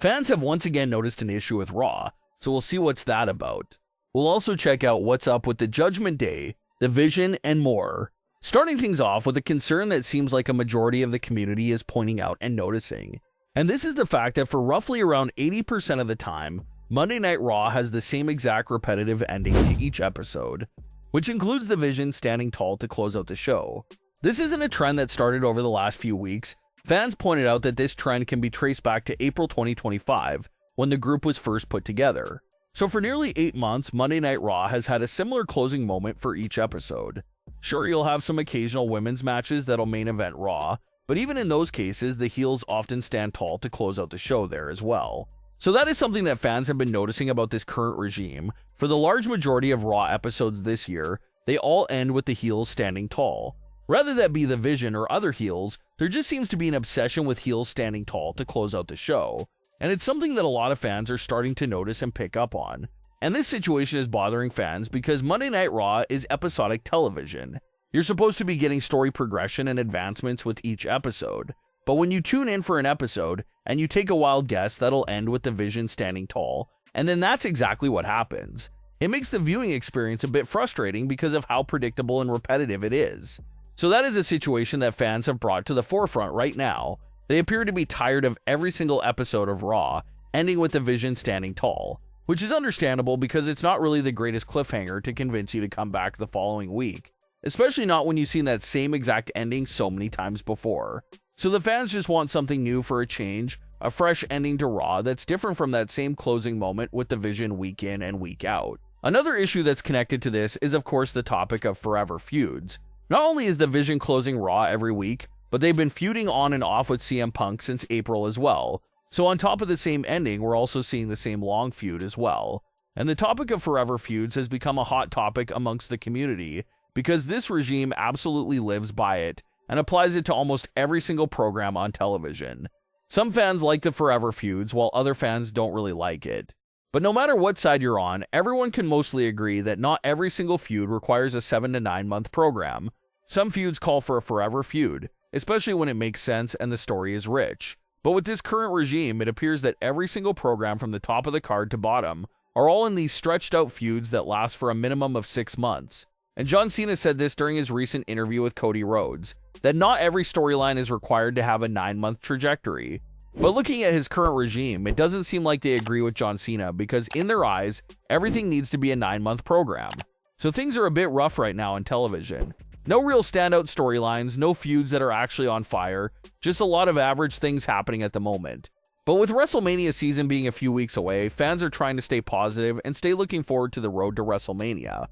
Fans have once again noticed an issue with Raw, so we'll see what's that about. We'll also check out what's up with the Judgment Day, the Vision, and more. Starting things off with a concern that seems like a majority of the community is pointing out and noticing. And this is the fact that for roughly around 80% of the time, Monday Night Raw has the same exact repetitive ending to each episode, which includes the Vision standing tall to close out the show. This isn't a trend that started over the last few weeks. Fans pointed out that this trend can be traced back to April 2025, when the group was first put together. So for nearly 8 months, Monday Night Raw has had a similar closing moment for each episode. Sure, you'll have some occasional women's matches that'll main event Raw, but even in those cases, the heels often stand tall to close out the show there as well. So that is something that fans have been noticing about this current regime. For the large majority of Raw episodes this year, they all end with the heels standing tall. Rather that be the Vision or other heels, there just seems to be an obsession with heels standing tall to close out the show. And it's something that a lot of fans are starting to notice and pick up on. And this situation is bothering fans because Monday Night Raw is episodic television. You're supposed to be getting story progression and advancements with each episode. But when you tune in for an episode, and you take a wild guess that'll end with the Vision standing tall, and then that's exactly what happens. It makes the viewing experience a bit frustrating because of how predictable and repetitive it is. So that is a situation that fans have brought to the forefront right now. They appear to be tired of every single episode of Raw ending with the Vision standing tall, which is understandable because it's not really the greatest cliffhanger to convince you to come back the following week, especially not when you've seen that same exact ending so many times before. So the fans just want something new for a change, a fresh ending to Raw that's different from that same closing moment with the Vision week in and week out. Another issue that's connected to this is of course the topic of forever feuds. Not only is the Vision closing Raw every week, but they've been feuding on and off with CM Punk since April as well. So on top of the same ending, we're also seeing the same long feud as well. And the topic of forever feuds has become a hot topic amongst the community because this regime absolutely lives by it and applies it to almost every single program on television. Some fans like the forever feuds while other fans don't really like it. But no matter what side you're on, everyone can mostly agree that not every single feud requires a 7 to 9 month program. Some feuds call for a forever feud, especially when it makes sense and the story is rich. But with this current regime, it appears that every single program from the top of the card to bottom are all in these stretched out feuds that last for a minimum of 6 months. And John Cena said this during his recent interview with Cody Rhodes, that not every storyline is required to have a 9-month trajectory. But looking at his current regime, it doesn't seem like they agree with John Cena because in their eyes, everything needs to be a 9-month program. So things are a bit rough right now on television. No real standout storylines, no feuds that are actually on fire, just a lot of average things happening at the moment. But with WrestleMania season being a few weeks away, fans are trying to stay positive and stay looking forward to the road to WrestleMania.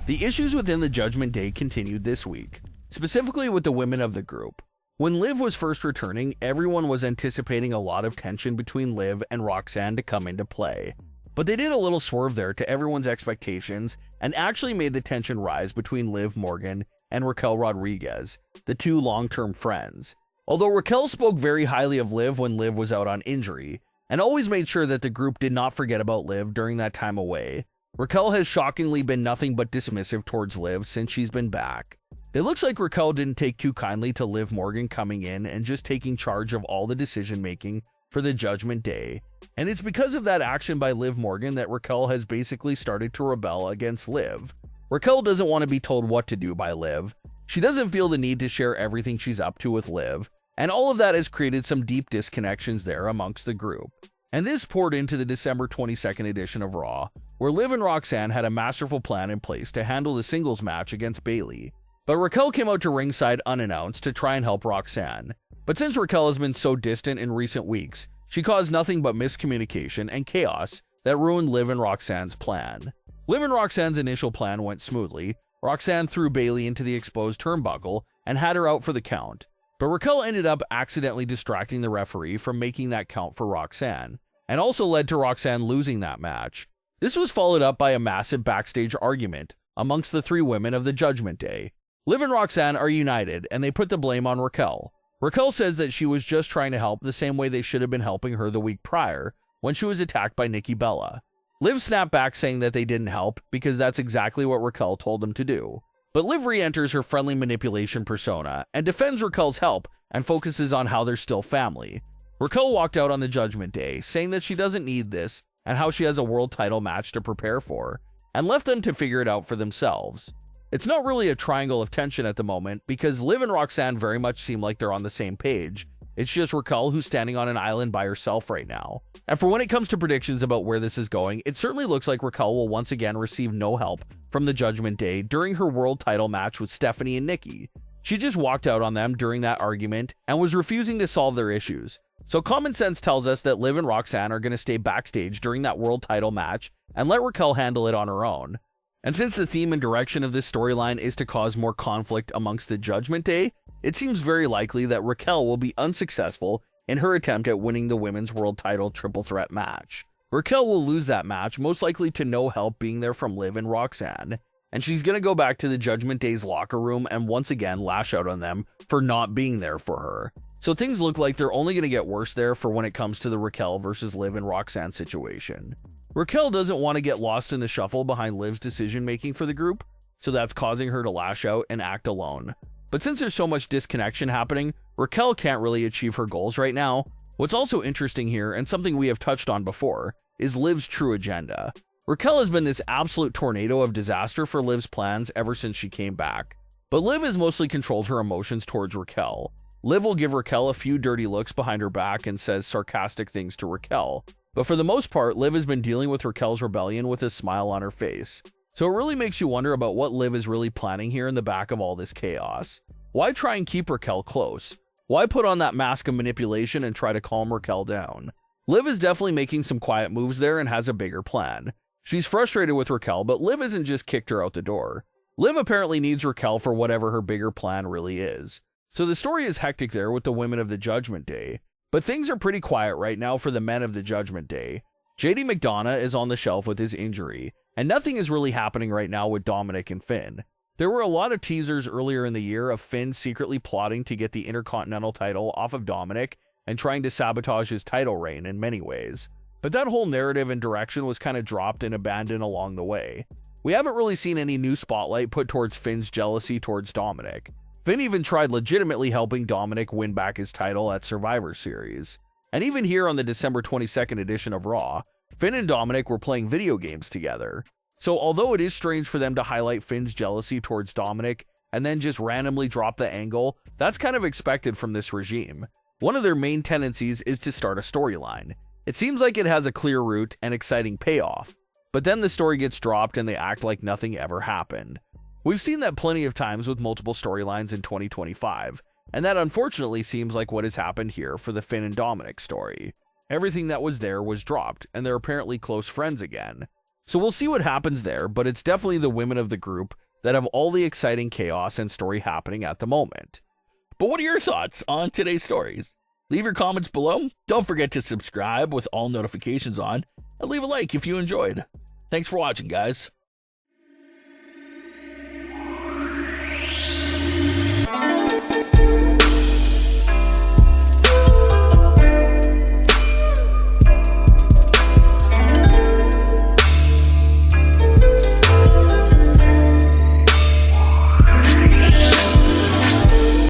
The issues within the Judgment Day continued this week, specifically with the women of the group. When Liv was first returning, everyone was anticipating a lot of tension between Liv and Roxanne to come into play. But they did a little swerve there to everyone's expectations and actually made the tension rise between Liv Morgan and Raquel Rodriguez, the two long-term friends. Although Raquel spoke very highly of Liv when Liv was out on injury, and always made sure that the group did not forget about Liv during that time away, Raquel has shockingly been nothing but dismissive towards Liv since she's been back. It looks like Raquel didn't take too kindly to Liv Morgan coming in and just taking charge of all the decision-making for the Judgment Day. And it's because of that action by Liv Morgan that Raquel has basically started to rebel against Liv. Raquel doesn't want to be told what to do by Liv. She doesn't feel the need to share everything she's up to with Liv. And all of that has created some deep disconnections there amongst the group. And this poured into the December 22nd edition of Raw, where Liv and Roxanne had a masterful plan in place to handle the singles match against Bayley. But Raquel came out to ringside unannounced to try and help Roxanne. But since Raquel has been so distant in recent weeks, she caused nothing but miscommunication and chaos that ruined Liv and Roxanne's plan. Liv and Roxanne's initial plan went smoothly. Roxanne threw Bayley into the exposed turnbuckle and had her out for the count. But Raquel ended up accidentally distracting the referee from making that count for Roxanne, and also led to Roxanne losing that match. This was followed up by a massive backstage argument amongst the three women of the Judgment Day. Liv and Roxanne are united, and they put the blame on Raquel. Raquel says that she was just trying to help the same way they should have been helping her the week prior when she was attacked by Nikki Bella. Liv snapped back saying that they didn't help because that's exactly what Raquel told them to do. But Liv re-enters her friendly manipulation persona and defends Raquel's help and focuses on how they're still family. Raquel walked out on the Judgment Day, saying that she doesn't need this and how she has a world title match to prepare for, and left them to figure it out for themselves. It's not really a triangle of tension at the moment because Liv and Roxanne very much seem like they're on the same page. It's just Raquel who's standing on an island by herself right now. And for when it comes to predictions about where this is going, it certainly looks like Raquel will once again receive no help from the Judgment Day during her world title match with Stephanie and Nikki. She just walked out on them during that argument and was refusing to solve their issues. So common sense tells us that Liv and Roxanne are going to stay backstage during that world title match and let Raquel handle it on her own. And since the theme and direction of this storyline is to cause more conflict amongst the Judgment Day, it seems very likely that Raquel will be unsuccessful in her attempt at winning the women's world title triple threat match. Raquel will lose that match, most likely to no help being there from Liv and Roxanne, and she's going to go back to the Judgment Day's locker room and once again lash out on them for not being there for her. So things look like they're only going to get worse there for when it comes to the Raquel versus Liv and Roxanne situation. Raquel doesn't want to get lost in the shuffle behind Liv's decision making for the group, so that's causing her to lash out and act alone. But since there's so much disconnection happening, Raquel can't really achieve her goals right now. What's also interesting here, and something we have touched on before, is Liv's true agenda. Raquel has been this absolute tornado of disaster for Liv's plans ever since she came back. But Liv has mostly controlled her emotions towards Raquel. Liv will give Raquel a few dirty looks behind her back and says sarcastic things to Raquel. But for the most part, Liv has been dealing with Raquel's rebellion with a smile on her face. So it really makes you wonder about what Liv is really planning here in the back of all this chaos. Why try and keep Raquel close? Why put on that mask of manipulation and try to calm Raquel down? Liv is definitely making some quiet moves there and has a bigger plan. She's frustrated with Raquel, but Liv isn't just kicked her out the door. Liv apparently needs Raquel for whatever her bigger plan really is. So the story is hectic there with the women of the Judgment Day. But things are pretty quiet right now for the men of the Judgment Day. JD McDonough is on the shelf with his injury, and nothing is really happening right now with Dominic and Finn. There were a lot of teasers earlier in the year of Finn secretly plotting to get the Intercontinental title off of Dominic and trying to sabotage his title reign in many ways. But that whole narrative and direction was kind of dropped and abandoned along the way. We haven't really seen any new spotlight put towards Finn's jealousy towards Dominic. Finn even tried legitimately helping Dominic win back his title at Survivor Series. And even here on the December 22nd edition of Raw, Finn and Dominic were playing video games together. So although it is strange for them to highlight Finn's jealousy towards Dominic and then just randomly drop the angle, that's kind of expected from this regime. One of their main tendencies is to start a storyline. It seems like it has a clear route and exciting payoff, but then the story gets dropped and they act like nothing ever happened. We've seen that plenty of times with multiple storylines in 2025, and that unfortunately seems like what has happened here for the Finn and Dominic story. Everything that was there was dropped, and they're apparently close friends again. So we'll see what happens there, but it's definitely the women of the group that have all the exciting chaos and story happening at the moment. But what are your thoughts on today's stories? Leave your comments below. Don't forget to subscribe with all notifications on, and leave a like if you enjoyed. Thanks for watching, guys.